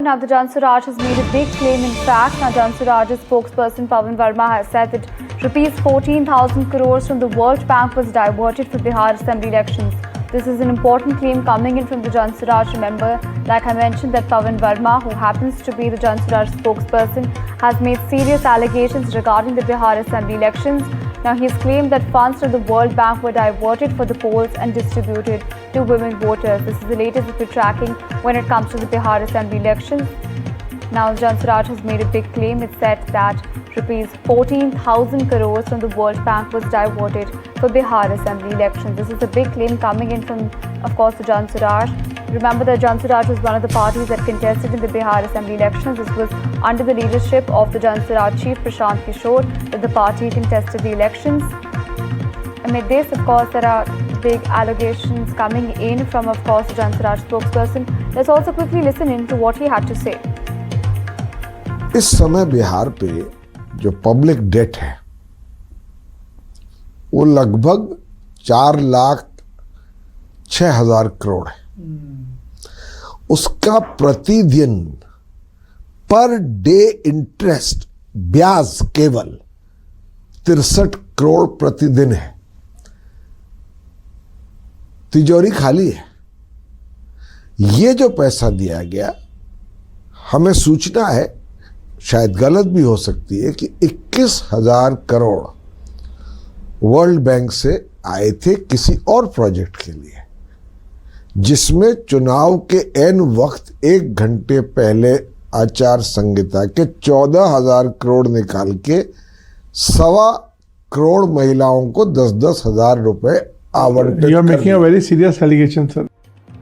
Now, the Jan Swaraj has made a big claim. In fact, now Jan Swaraj's spokesperson Pawan Verma has said that rupees 14,000 crores from the World Bank was diverted for Bihar Assembly elections. This is an important claim coming in from the Jan Swaraj. Remember, like I mentioned, that Pawan Verma, who happens to be the Jan Swaraj spokesperson, has made serious allegations regarding the Bihar Assembly elections. Now, he has claimed that funds from the World Bank were diverted for the polls and distributed to women voters. This is the latest that we're tracking when it comes to the Bihar Assembly elections. Now, Jan Swaraj has made a big claim. It said that rupees 14,000 crores from the World Bank was diverted for Bihar Assembly elections. This is a big claim coming in from, of course, the Jan Swaraj. Remember that Jan Swaraj was one of the parties that contested in the Bihar Assembly elections. This was under the leadership of the Jan Swaraj chief Prashant Kishore that the party contested the elections. Amid this, of course, there are big allegations coming in from, of course, the Jan Swaraj spokesperson. Let's also quickly listen in to what he had to say. इस समय बिहार पे जो public debt है वो लगभग 4,06,000 करोड़ है। उसका प्रतिदिन पर डे इंटरेस्ट ब्याज केवल 63 करोड़ प्रतिदिन है। तिजोरी खाली है। ये जो पैसा दिया गया, हमें सूचना है, शायद गलत भी हो सकती है, कि 21,000 करोड़ वर्ल्ड बैंक से आए थे किसी और प्रोजेक्ट के लिए, जिसमें चुनाव के एन वक्त 1 घंटे पहले आचार संहिता के 14,000 करोड़ निकाल के 1.25 करोड़ महिलाओं को 10,000 रुपए आवंटित। You are making a very serious allegation, sir.